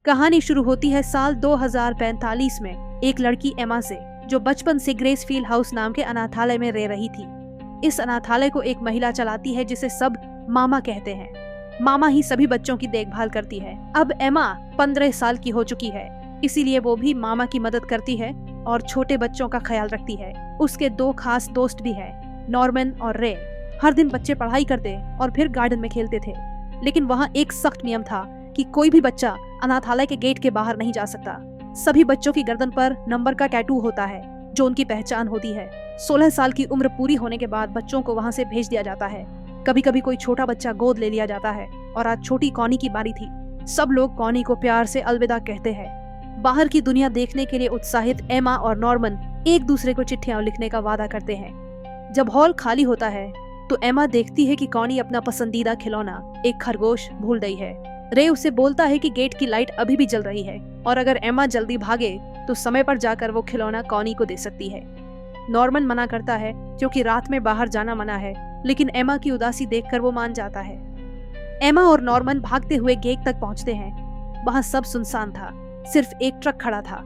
कहानी शुरू होती है साल 2045 में एक लड़की एमा से, जो बचपन से ग्रेसफील्ड हाउस नाम के अनाथालय में रह रही थी। इस अनाथालय को एक महिला चलाती है जिसे सब मामा कहते हैं। मामा ही सभी बच्चों की देखभाल करती है। अब एमा 15 साल की हो चुकी है, इसीलिए वो भी मामा की मदद करती है और छोटे बच्चों का ख्याल रखती है। उसके 2 खास दोस्त भी हैं, नॉर्मन और रे। हर दिन बच्चे पढ़ाई करते और फिर गार्डन में खेलते थे, लेकिन वहाँ एक सख्त नियम था कि कोई भी बच्चा अनाथालय के गेट के बाहर नहीं जा सकता। सभी बच्चों की गर्दन पर नंबर का टैटू होता है जो उनकी पहचान होती है। 16 साल की उम्र पूरी होने के बाद बच्चों को वहाँ से भेज दिया जाता है। कभी कभी कोई छोटा बच्चा गोद ले लिया जाता है और आज छोटी कॉनी की बारी थी। सब लोग कॉनी को प्यार से अलविदा कहते हैं। बाहर की दुनिया देखने के लिए उत्साहित एमा और नॉर्मन एक दूसरे को चिट्ठियां लिखने का वादा करते हैं। जब हॉल खाली होता है तो एमा देखती है कि कॉनी अपना पसंदीदा खिलौना, एक खरगोश, भूल गई है। रे उसे बोलता है कि गेट की लाइट अभी भी जल रही है और अगर एमा जल्दी भागे तो समय पर जाकर वो खिलौना कॉनी को दे सकती है। नॉर्मन मना करता है क्योंकि रात में बाहर जाना मना है, लेकिन एमा की उदासी देखकर वो मान जाता है। एमा और नॉर्मन भागते हुए गेट तक पहुंचते हैं। वहां सब सुनसान था, सिर्फ एक ट्रक खड़ा था।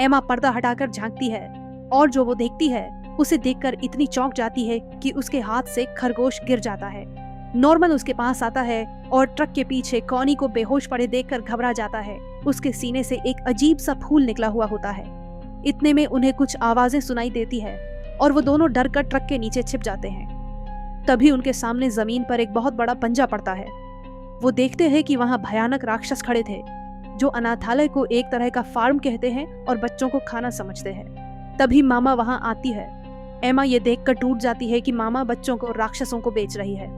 एमा पर्दा हटाकर झांकती है और जो वो देखती है उसे देखकर इतनी चौंक जाती है कि उसके हाथ से खरगोश गिर जाता है। नॉर्मन उसके पास आता है और ट्रक के पीछे कॉनी को बेहोश पड़े देखकर घबरा जाता है। उसके सीने से एक अजीब सा फूल निकला हुआ होता है। इतने में उन्हें कुछ आवाजें सुनाई देती है और वो दोनों डर कर ट्रक के नीचे छिप जाते हैं। तभी उनके सामने जमीन पर एक बहुत बड़ा पंजा पड़ता है। वो देखते हैं कि वहाँ भयानक राक्षस खड़े थे जो अनाथालय को एक तरह का फार्म कहते हैं और बच्चों को खाना समझते हैं। तभी मामा वहाँ आती है। एमा ये देखकर टूट जाती है कि मामा बच्चों को राक्षसों को बेच रही है।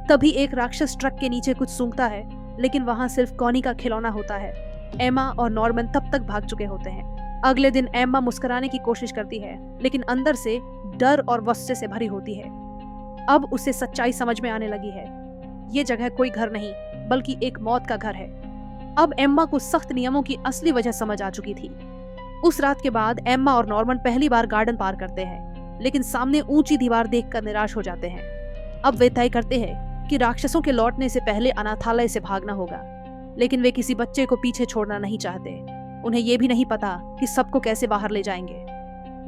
तभी एक राक्षस ट्रक के नीचे कुछ सूंघता है, लेकिन वहाँ सिर्फ कॉनी का खिलौना होता है। एमा और नॉर्मन तब तक भाग चुके होते हैं। अगले दिन एमा मुस्कुराने की कोशिश करती है, लेकिन अंदर से डर और गुस्से से भरी होती है। अब उसे सच्चाई समझ में आने लगी है। ये जगह कोई घर नहीं बल्कि एक मौत का घर है। अब एम्मा को सख्त नियमों की असली वजह समझ आ चुकी थी। उस रात के बाद एम्मा और नॉर्मन पहली बार गार्डन पार करते हैं, लेकिन सामने ऊंची दीवार देखकर निराश हो जाते हैं। अब वे तय करते हैं कि राक्षसों के लौटने से पहले अनाथालय से भागना होगा, लेकिन वे किसी बच्चे को पीछे छोड़ना नहीं चाहते। उन्हें यह भी नहीं पता कि सबको कैसे बाहर ले जाएंगे।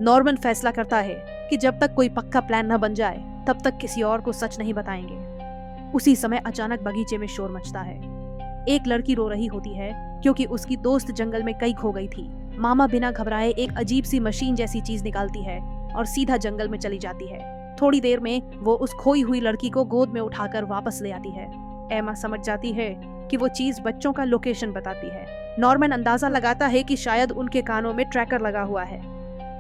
नॉर्मन फैसला करता है कि जब तक कोई पक्का प्लान न बन जाए तब तक किसी और को सच नहीं बताएंगे। उसी समय अचानक बगीचे में शोर मचता है। एक लड़की रो रही होती है क्योंकि उसकी दोस्त जंगल में कहीं खो गई थी। मामा बिना घबराए एक अजीब सी मशीन जैसी चीज निकालती है और सीधा जंगल में चली जाती है। थोड़ी देर में वो उस खोई हुई लड़की को गोद में उठाकर वापस ले आती है। एमा समझ जाती है कि वो चीज बच्चों का लोकेशन बताती है। नॉर्मन अंदाजा लगाता है कि शायद उनके कानों में ट्रैकर लगा हुआ है।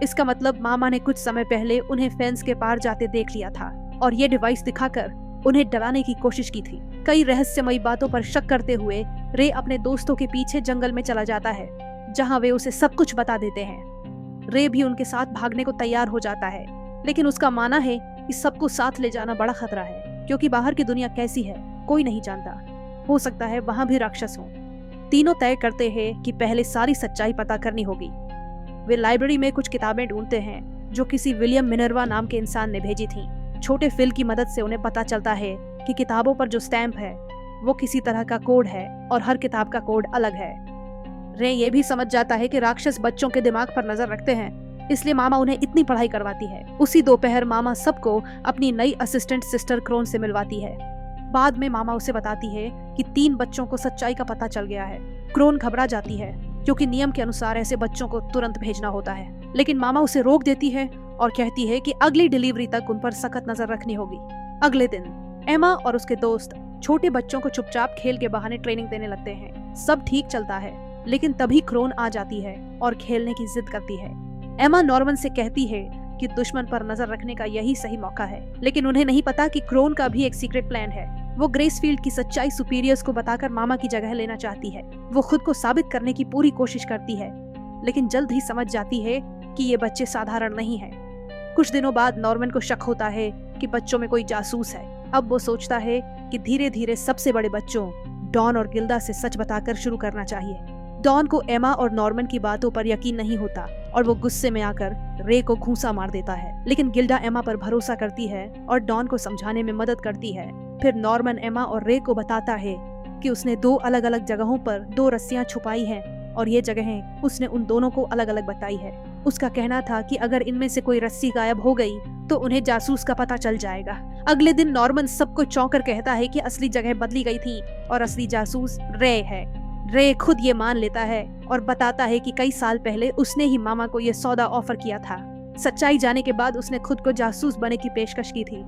इसका मतलब मामा ने कुछ समय पहले उन्हें फेंस के पार जाते देख लिया था और ये डिवाइस दिखाकर उन्हें डराने की कोशिश की थी। कई रहस्यमयी बातों पर शक करते हुए रे अपने दोस्तों के पीछे जंगल में चला जाता है, जहाँ वे उसे सब कुछ बता देते हैं। रे भी उनके साथ भागने को तैयार हो जाता है, लेकिन उसका मानना है कि सबको साथ ले जाना बड़ा खतरा है, क्योंकि बाहर की दुनिया कैसी है कोई नहीं जानता। हो सकता है वहां भी राक्षस हो। तीनों तय करते हैं कि पहले सारी सच्चाई पता करनी होगी। वे लाइब्रेरी में कुछ किताबें ढूंढते हैं जो किसी विलियम मिनर्वा नाम के इंसान ने भेजी थी। छोटे फिल की मदद से उन्हें पता चलता है कि किताबों पर जो स्टैंप है वो किसी तरह का कोड है और हर किताब का कोड अलग है। रे ये भी समझ जाता है कि राक्षस बच्चों के दिमाग पर नजर रखते हैं, इसलिए मामा उन्हें इतनी पढ़ाई करवाती है। उसी दोपहर मामा सबको अपनी नई असिस्टेंट सिस्टर क्रोन से मिलवाती है। बाद में मामा उसे बताती है कि 3 बच्चों को सच्चाई का पता चल गया है। क्रोन घबरा जाती है क्योंकि नियम के अनुसार ऐसे बच्चों को तुरंत भेजना होता है, लेकिन मामा उसे रोक देती है और कहती है कि अगली डिलीवरी तक उन पर सख्त नजर रखनी होगी। अगले दिन एमा और उसके दोस्त छोटे बच्चों को चुपचाप खेल के बहाने ट्रेनिंग देने लगते हैं। सब ठीक चलता है, लेकिन तभी क्रोन आ जाती है और खेलने की जिद करती है। एमा नॉर्मन से कहती है कि दुश्मन पर नजर रखने का यही सही मौका है, लेकिन उन्हें नहीं पता कि क्रोन का भी एक सीक्रेट प्लान है। वो ग्रेसफील्ड की सच्चाई सुपीरियर्स को बताकर मामा की जगह लेना चाहती है। वो खुद को साबित करने की पूरी कोशिश करती है, लेकिन जल्द ही समझ जाती है कि ये बच्चे साधारण नहीं हैं। कुछ दिनों बाद नॉर्मन को शक होता है कि बच्चों में कोई जासूस है। अब वो सोचता है कि धीरे धीरे सबसे बड़े बच्चों डॉन और गिल्डा से सच बताकर शुरू करना चाहिए। डॉन को एमा और नॉर्मन की बातों पर यकीन नहीं होता और वो गुस्से में आकर रे को घूंसा मार देता है, लेकिन गिल्डा एमा पर भरोसा करती है और डॉन को समझाने में मदद करती है। फिर नॉर्मन एमा और रे को बताता है कि उसने 2 अलग अलग जगहों पर 2 रस्सियां छुपाई हैं और ये जगहें उसने उन दोनों को अलग अलग बताई है। उसका कहना था कि अगर इनमें से कोई रस्सी गायब हो गई तो उन्हें जासूस का पता चल जाएगा। अगले दिन नॉर्मन सबको चौंकर कहता है कि असली जगह बदली गई थी और असली जासूस रे है। रे खुद ये मान लेता है और बताता है कि कई साल पहले उसने ही मामा को ये सौदा ऑफर किया था। सच्चाई जाने के बाद उसने खुद को जासूस बनने की पेशकश की थी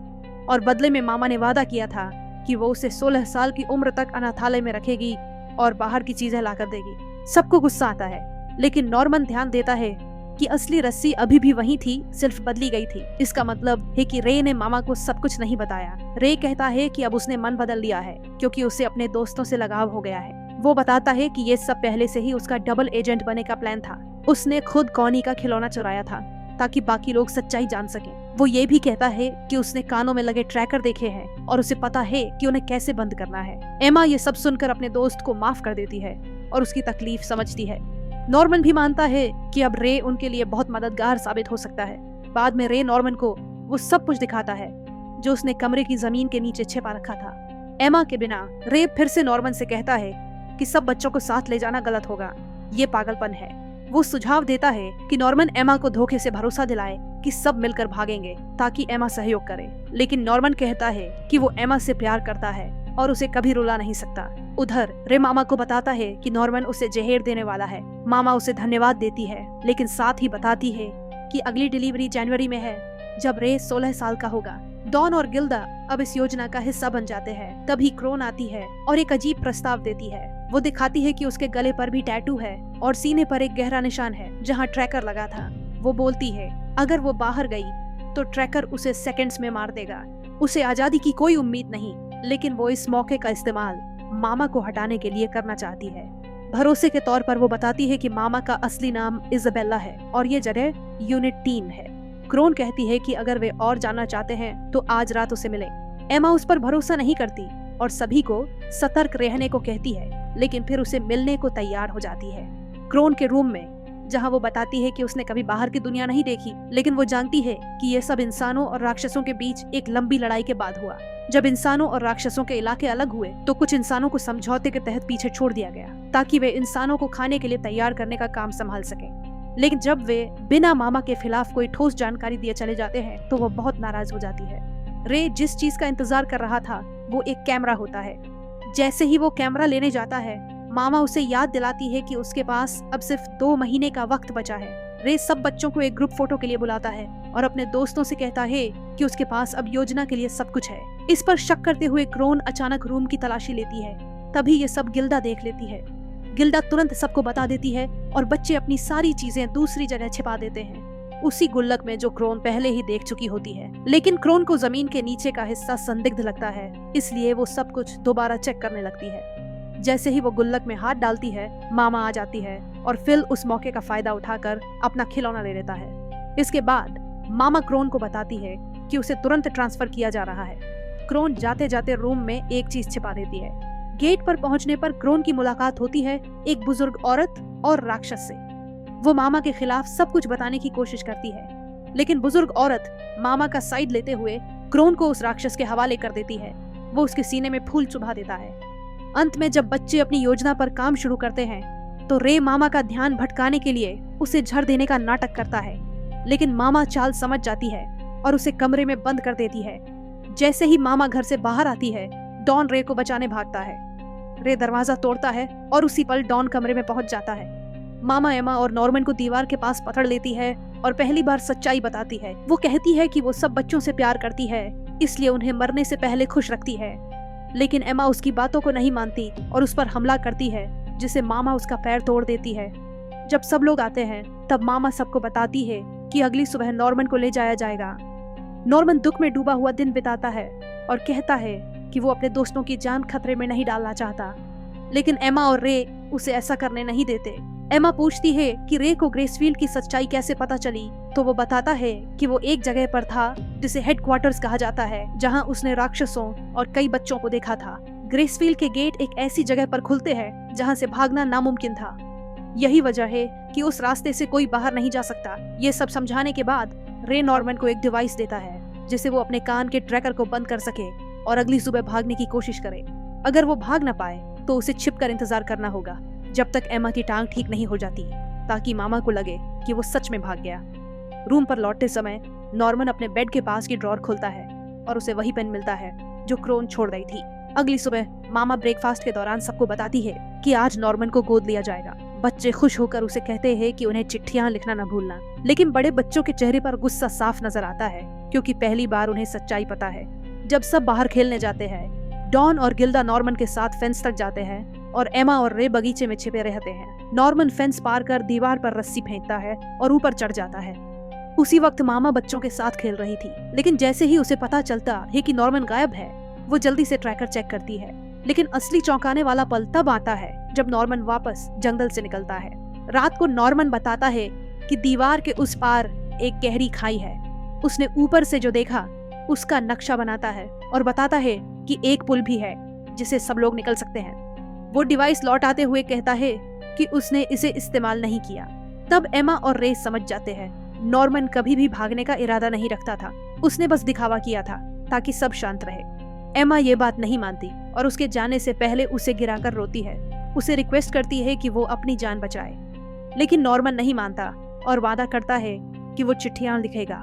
और बदले में मामा ने वादा किया था कि वो उसे 16 साल की उम्र तक अनाथालय में रखेगी और बाहर की चीजें लाकर देगी। सबको गुस्सा आता है, लेकिन नॉर्मन ध्यान देता है कि असली रस्सी अभी भी वही थी, सिर्फ बदली गई थी। इसका मतलब है कि रे ने मामा को सब कुछ नहीं बताया। रे कहता है कि अब उसने मन बदल लिया है क्योंकि उसे अपने दोस्तों से लगाव हो गया है। वो बताता है कि ये सब पहले से ही उसका डबल एजेंट बनने का प्लान था। उसने खुद कॉनी का खिलौना चुराया था ताकि बाकी लोग सच्चाई जान सकें। वो ये भी कहता है कि उसने कानों में लगे ट्रैकर देखे हैं और उसे पता है कि उन्हें कैसे बंद करना है। एमा ये सब सुनकर अपने दोस्त को माफ कर देती है और उसकी तकलीफ समझती है। नॉर्मन भी मानता है कि अब रे उनके लिए बहुत मददगार साबित हो सकता है। बाद में रे नॉर्मन को वो सब कुछ दिखाता है जो उसने कमरे की जमीन के नीचे छिपा रखा था। एमा के बिना रे फिर से नॉर्मन से कहता है कि सब बच्चों को साथ ले जाना गलत होगा, ये पागलपन है। वो सुझाव देता है कि नॉर्मन एमा को धोखे से भरोसा दिलाए कि सब मिलकर भागेंगे ताकि एमा सहयोग करे, लेकिन नॉर्मन कहता है कि वो एमा से प्यार करता है और उसे कभी रुला नहीं सकता। उधर रे मामा को बताता है कि नॉर्मन उसे जहर देने वाला है। मामा उसे धन्यवाद देती है, लेकिन साथ ही बताती है कि अगली डिलीवरी जनवरी में है, जब रे 16 साल का होगा। डॉन और गिल्डा अब इस योजना का हिस्सा बन जाते हैं। तभी क्रोन आती है और एक अजीब प्रस्ताव देती है। वो दिखाती है कि उसके गले पर भी टैटू है और सीने पर एक गहरा निशान है जहाँ ट्रैकर लगा था। वो बोलती है अगर वो बाहर गई तो ट्रैकर उसे सेकंड्स में मार देगा। उसे आजादी की कोई उम्मीद नहीं, लेकिन वो इस मौके का इस्तेमाल मामा को हटाने के लिए करना चाहती है। भरोसे के तौर पर वो बताती है कि मामा का असली नाम इजाबेला है और ये जगह यूनिट 3 है। क्रोन कहती है कि अगर वे और जानना चाहते हैं तो आज रात उसे मिले। एमा उस पर भरोसा नहीं करती और सभी को सतर्क रहने को कहती है, लेकिन फिर उसे मिलने को तैयार हो जाती है। क्रोन के रूम में, जहां वो बताती है कि उसने कभी बाहर की दुनिया नहीं देखी, लेकिन वो जानती है कि ये सब इंसानों और राक्षसों के बीच एक लंबी लड़ाई के बाद हुआ। जब इंसानों और राक्षसों के इलाके अलग हुए तो कुछ इंसानों को समझौते के तहत पीछे छोड़ दिया गया ताकि वे इंसानों को खाने के लिए तैयार करने का काम संभाल सकें। लेकिन जब वे बिना मामा के खिलाफ कोई ठोस जानकारी दिए चले जाते हैं तो वो बहुत नाराज हो जाती है। रे जिस चीज का इंतजार कर रहा था वो एक कैमरा होता है। जैसे ही वो कैमरा लेने जाता है, मामा उसे याद दिलाती है कि उसके पास अब सिर्फ 2 महीने का वक्त बचा है। रे सब बच्चों को एक ग्रुप फोटो के लिए बुलाता है और अपने दोस्तों से कहता है कि उसके पास अब योजना के लिए सब कुछ है। इस पर शक करते हुए क्रोन अचानक रूम की तलाशी लेती है। तभी ये सब गिल्डा देख लेती है। गिल्डा तुरंत सबको बता देती है और बच्चे अपनी सारी चीजें दूसरी जगह छिपा देते हैं, उसी गुल्लक में जो क्रोन पहले ही देख चुकी होती है। लेकिन क्रोन को जमीन के नीचे का हिस्सा संदिग्ध लगता है, इसलिए वो सब कुछ दोबारा चेक करने लगती है। जैसे ही वो गुल्लक में हाथ डालती है, मामा आ जाती है और फिल उस मौके का फायदा उठाकर अपना खिलौना ले लेता है। इसके बाद मामा क्रोन को बताती है कि उसे तुरंत ट्रांसफर किया जा रहा है। क्रोन जाते जाते रूम में एक चीज छिपा देती है। गेट पर पहुंचने पर क्रोन की मुलाकात होती है एक बुजुर्ग औरत और राक्षस से। वो मामा के खिलाफ सब कुछ बताने की कोशिश करती है, लेकिन बुजुर्ग औरत मामा का साइड लेते हुए क्रोन को उस राक्षस के हवाले कर देती है। वो उसके सीने में फूल चुभा देता है। अंत में जब बच्चे अपनी योजना पर काम शुरू करते हैं तो रे मामा का ध्यान भटकाने के लिए उसे झड़ देने का नाटक करता है, लेकिन मामा चाल समझ जाती है और उसे कमरे में बंद कर देती है। जैसे ही मामा घर से बाहर आती है, डॉन रे को बचाने भागता है। रे दरवाजा तोड़ता है और उसी पल डॉन कमरे में पहुंच जाता है। मामा एमा और नॉर्मन को दीवार के पास पकड़ लेती है और पहली बार सच्चाई बताती है। वो कहती है कि वो सब बच्चों से प्यार करती है, इसलिए उन्हें मरने से पहले खुश रखती है। लेकिन एमा उसकी बातों को नहीं मानती और उस पर हमला करती है, जिसे मामा उसका पैर तोड़ देती है। जब सब लोग आते हैं तब मामा सबको बताती है कि अगली सुबह नॉर्मन को ले जाया जाएगा। नॉर्मन दुख में डूबा हुआ दिन बिताता है और कहता है कि वो अपने दोस्तों की जान खतरे में नहीं डालना चाहता, लेकिन एमा और रे उसे ऐसा करने नहीं देते। एमा पूछती है कि रे को ग्रेसफील्ड की सच्चाई कैसे पता चली, तो वो बताता है कि वो एक जगह पर था जिसे हेडक्वार्टर्स कहा जाता है, जहां उसने राक्षसों और कई बच्चों को देखा था। ग्रेसफील्ड के गेट एक ऐसी जगह पर खुलते हैं जहां से भागना नामुमकिन था। यही वजह है कि उस रास्ते से कोई बाहर नहीं जा सकता। ये सब समझाने के बाद रे नॉर्मन को एक डिवाइस देता है जिसे वो अपने कान के ट्रैकर को बंद कर सके और अगली सुबह भागने की कोशिश करे। अगर वो भाग न पाए तो उसे छिपकर इंतजार करना होगा जब तक एमा की टांग ठीक नहीं हो जाती, ताकि मामा को लगे कि वो सच में भाग गया। रूम पर लौटते समय नॉर्मन अपने बेड के पास की ड्रॉर खोलता है और उसे वही पेन मिलता है जो क्रोन छोड़ रही थी। अगली सुबह मामा ब्रेकफास्ट के दौरान सबको बताती है कि आज नॉर्मन को गोद लिया जाएगा। बच्चे खुश होकर उसे कहते हैं कि उन्हें चिट्ठियां लिखना न भूलना, लेकिन बड़े बच्चों के चेहरे पर गुस्सा साफ नजर आता है, क्योंकि पहली बार उन्हें सच्चाई पता है। जब सब बाहर खेलने जाते हैं, डॉन और गिल्डा नॉर्मन के साथ फेंस तक जाते हैं और एमा और रे बगीचे में छिपे रहते हैं। नॉर्मन फेंस पार कर दीवार पर रस्सी फेंकता है और ऊपर चढ़ जाता है। उसी वक्त मामा बच्चों के साथ खेल रही थी, लेकिन जैसे ही उसे पता चलता है कि नॉर्मन गायब है, वो जल्दी से ट्रैकर चेक करती है। लेकिन असली चौंकाने वाला पल तब आता है जब नॉर्मन वापस जंगल से निकलता है। रात को नॉर्मन बताता है कि दीवार के उस पार एक गहरी खाई है। उसने ऊपर से जो देखा उसका नक्शा बनाता है और बताता है कि एक पुल भी है जिसे सब लोग निकल सकते हैं। वो डिवाइस लौट आते हुए कहता है कि उसने इसे इस्तेमाल नहीं किया। तब एमा और रे समझ जाते हैं नॉर्मन कभी भी भागने का इरादा नहीं रखता था, उसने बस दिखावा किया था ताकि सब शांत रहे। एमा ये बात नहीं मानती और उसके जाने से पहले उसे गिराकर रोती है। उसे रिक्वेस्ट करती है कि वो अपनी जान बचाए, लेकिन नॉर्मन नहीं मानता और वादा करता है कि वो चिट्ठियां लिखेगा।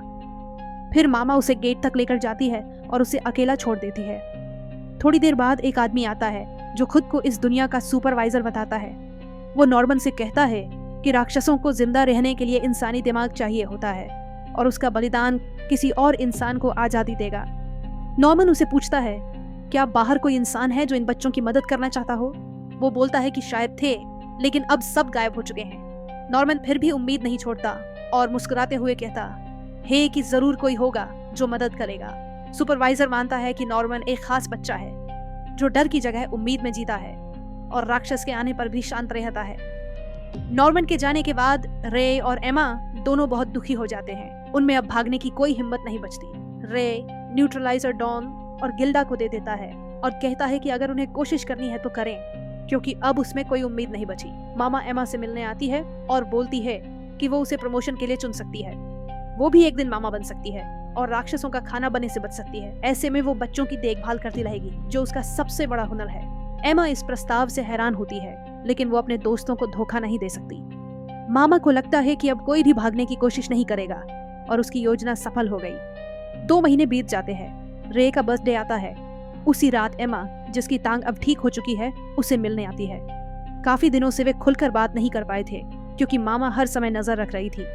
फिर मामा उसे गेट तक लेकर जाती है और उसे अकेला छोड़ देती है। थोड़ी देर बाद एक आदमी आता है जो खुद को इस दुनिया का सुपरवाइजर बताता है। वो नॉर्मन से कहता है कि राक्षसों को जिंदा रहने के लिए इंसानी दिमाग चाहिए होता है और उसका बलिदान किसी और इंसान को आजादी देगा। नॉर्मन उसे पूछता है, क्या बाहर कोई इंसान है जो इन बच्चों की मदद करना चाहता हो? वो बोलता है कि शायद थे, लेकिन अब सब गायब हो चुके हैं। नॉर्मन फिर भी उम्मीद नहीं छोड़ता और मुस्कुराते हुए कहता है कि जरूर कोई होगा जो मदद करेगा। सुपरवाइजर मानता है कि नॉर्मन एक खास बच्चा है जो डर की जगह उम्मीद में जीता है और राक्षस के आने पर भी शांत रहता है। नॉर्मन के जाने के बाद रे और एमा दोनों बहुत दुखी हो जाते हैं। उनमें अब भागने की कोई हिम्मत नहीं बचती। रे न्यूट्रलाइजर डॉन और गिल्डा को दे देता है और कहता है कि अगर उन्हें कोशिश करनी है तो करें, क्योंकि अब उसमें कोई उम्मीद नहीं बची। मामा एमा से मिलने आती है और बोलती है कि वो उसे प्रमोशन के लिए चुन सकती है। वो भी एक दिन मामा बन सकती है और राक्षसों का खाना बनने से बच सकती है। ऐसे में वो बच्चों की देखभाल करती रहेगी, जो उसका सबसे बड़ा हुनर है। एमा इस प्रस्ताव से हैरान होती है, लेकिन वो अपने दोस्तों को धोखा नहीं दे सकती। मामा को लगता है कि अब कोई भी भागने की कोशिश नहीं करेगा और उसकी योजना सफल हो गई। 2 महीने बीत जाते हैं। रे का बर्थडे आता है। उसी रात एमा, जिसकी टांग अब ठीक हो चुकी है, उसे मिलने आती है। काफी दिनों से वे खुलकर बात नहीं कर पाए थे, क्योंकि मामा हर समय नजर रख रही थी।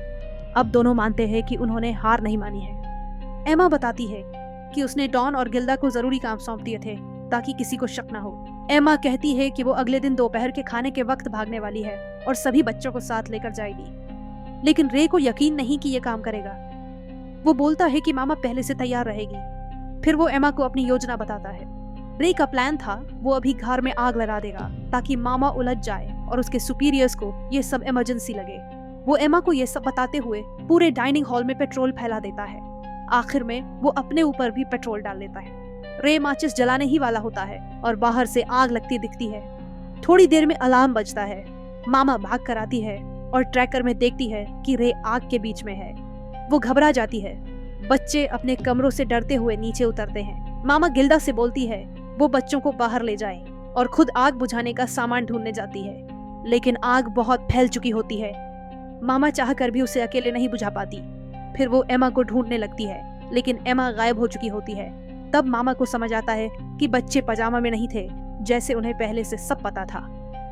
अब दोनों मानते हैं कि उन्होंने हार नहीं मानी है। एमा बताती है कि उसने डॉन और गिल्डा को जरूरी काम सौंप दिए थे ताकि किसी को शक न हो। एमा कहती है कि वो अगले दिन दोपहर के खाने के वक्त भागने वाली है और सभी बच्चों को साथ लेकर जाएगी, लेकिन रे को यकीन नहीं कि ये काम करेगा। वो बोलता है कि मामा पहले से तैयार रहेगी। फिर वो एमा को अपनी योजना बताता है। रे का प्लान था वो अभी घर में आग लगा देगा ताकि मामा उलझ जाए और उसके सुपीरियर्स को ये सब इमरजेंसी लगे। वो एमा को ये सब बताते हुए पूरे डाइनिंग हॉल में पेट्रोल फैला देता है। आखिर में वो अपने ऊपर भी पेट्रोल डाल देता है। रे माचिस जलाने ही वाला होता है और बाहर से आग लगती दिखती है। थोड़ी देर में अलार्म बजता है। मामा भाग कर आती है और ट्रैकर में देखती है कि रे आग के बीच में है। वो घबरा जाती है। बच्चे अपने कमरों से डरते हुए नीचे उतरते हैं। मामा गिल्डा से बोलती है वो बच्चों को बाहर ले जाए और खुद आग बुझाने का सामान ढूंढने जाती है, लेकिन आग बहुत फैल चुकी होती है। मामा चाहकर भी उसे अकेले नहीं बुझा पाती। फिर वो एमा को ढूंढने लगती है, लेकिन एमा गायब हो चुकी होती है। तब मामा को समझ आता है कि बच्चे पजामा में नहीं थे, जैसे उन्हें पहले से सब पता था।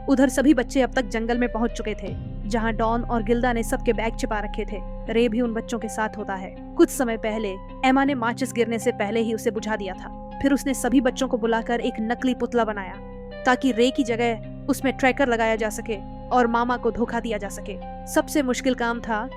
उधर सभी बच्चे अब तक जंगल में पहुंच चुके थे, जहां डॉन और गिल्डा ने सबके बैग छिपा रखे थे। रे भी उन बच्चों के साथ होता है। कुछ समय पहले एमा ने माचिस गिरने से पहले ही उसे बुझा दिया था। फिर उसने सभी बच्चों को बुलाकर एक नकली पुतला बनाया ताकि रे की जगह उसमें ट्रैकर लगाया जा सके और मामा को धोखा दिया जा सके। सबसे मुश्किल काम था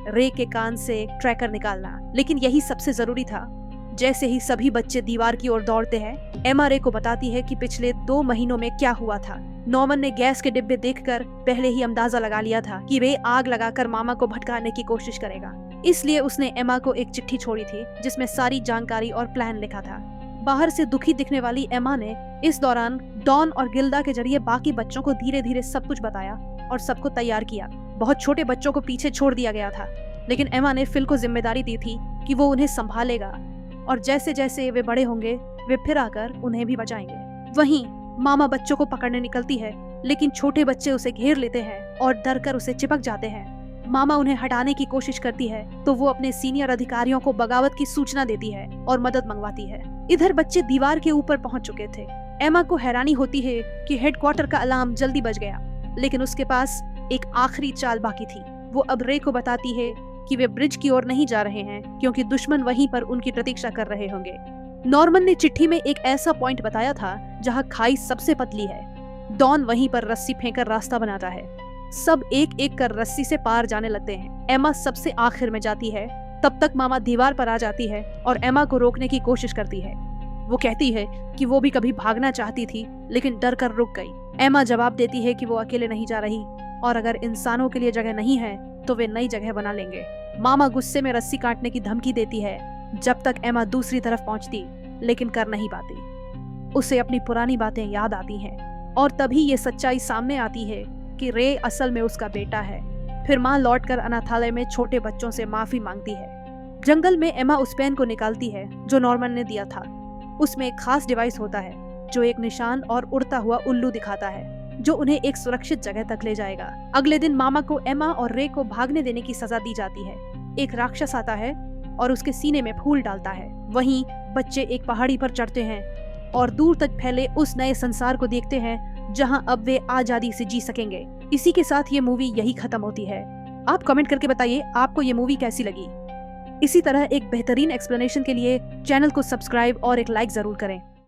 रे के कान से ट्रैकर निकालना, लेकिन यही सबसे जरूरी था। जैसे ही सभी बच्चे दीवार की ओर दौड़ते हैं, एमा रे को बताती है कि पिछले 2 महीनों में क्या हुआ था। नॉर्मन ने गैस के डिब्बे देखकर पहले ही अंदाजा लगा लिया था कि रे आग लगाकर मामा को भटकाने की कोशिश करेगा। इसलिए उसने एमा को एक चिट्ठी छोड़ी थी जिसमें सारी जानकारी और प्लान लिखा था। बाहर से दुखी दिखने वाली एमा ने इस दौरान डॉन और गिल्डा के जरिए बाकी बच्चों को धीरे धीरे सब कुछ बताया और सबको तैयार किया। बहुत छोटे बच्चों को पीछे छोड़ दिया गया था, लेकिन एमा ने फिल को जिम्मेदारी दी थी कि वो उन्हें संभालेगा और जैसे जैसे वे बड़े होंगे वे फिर आकर उन्हें भी बचाएंगे। वहीं मामा बच्चों को पकड़ने निकलती है, लेकिन छोटे बच्चे उसे घेर लेते हैं और डर कर उसे चिपक जाते हैं। मामा उन्हें हटाने की कोशिश करती है तो वो अपने सीनियर अधिकारियों को बगावत की सूचना देती है और मदद मंगवाती है। इधर बच्चे दीवार के ऊपर पहुंच चुके थे। एमा को हैरानी होती है कि हेडक्वार्टर का अलार्म जल्दी बज गया, लेकिन उसके पास एक आखिरी चाल बाकी थी। वो अब रे को बताती है कि वे ब्रिज की ओर नहीं जा रहे हैं क्योंकि दुश्मन वहीं पर उनकी प्रतीक्षा कर रहे होंगे। नॉर्मन ने चिट्ठी में एक ऐसा पॉइंट बताया था जहां खाई सबसे पतली है। डॉन वहीं पर रस्सी फेंककर रास्ता बनाता है। सब एक एक कर रस्सी से पार जाने लगते हैं। एमा सबसे आखिर में जाती है। तब तक मामा दीवार पर आ जाती है और एमा को रोकने की कोशिश करती है। वो कहती है कि वो भी कभी भागना चाहती थी लेकिन डर कर रुक गई। एमा जवाब देती है कि वो अकेले नहीं जा रही और अगर इंसानों के लिए जगह नहीं है तो वे नई जगह बना लेंगे। मामा गुस्से में रस्सी काटने की धमकी देती है जब तक एमा दूसरी तरफ पहुंचती, लेकिन कर नहीं पाती। उसे अपनी पुरानी बातें याद आती हैं और तभी ये सच्चाई सामने आती है कि रे असल में उसका बेटा है। फिर माँ लौटकर अनाथालय में छोटे बच्चों से माफी मांगती है। जंगल में एमा उस पेन को निकालती है जो नॉर्मन ने दिया था। उसमें एक खास डिवाइस होता है जो एक निशान और उड़ता हुआ उल्लू दिखाता है जो उन्हें एक सुरक्षित जगह तक ले जाएगा। अगले दिन मामा को एमा और रे को भागने देने की सजा दी जाती है। एक राक्षस आता है और उसके सीने में फूल डालता है। वहीं बच्चे एक पहाड़ी पर चढ़ते हैं और दूर तक फैले उस नए संसार को देखते हैं जहां अब वे आजादी से जी सकेंगे। इसी के साथ ये मूवी यही खत्म होती है। आप कमेंट करके बताइए आपको ये मूवी कैसी लगी। इसी तरह एक बेहतरीन एक्सप्लेनेशन के लिए चैनल को सब्सक्राइब और एक लाइक जरूर करें।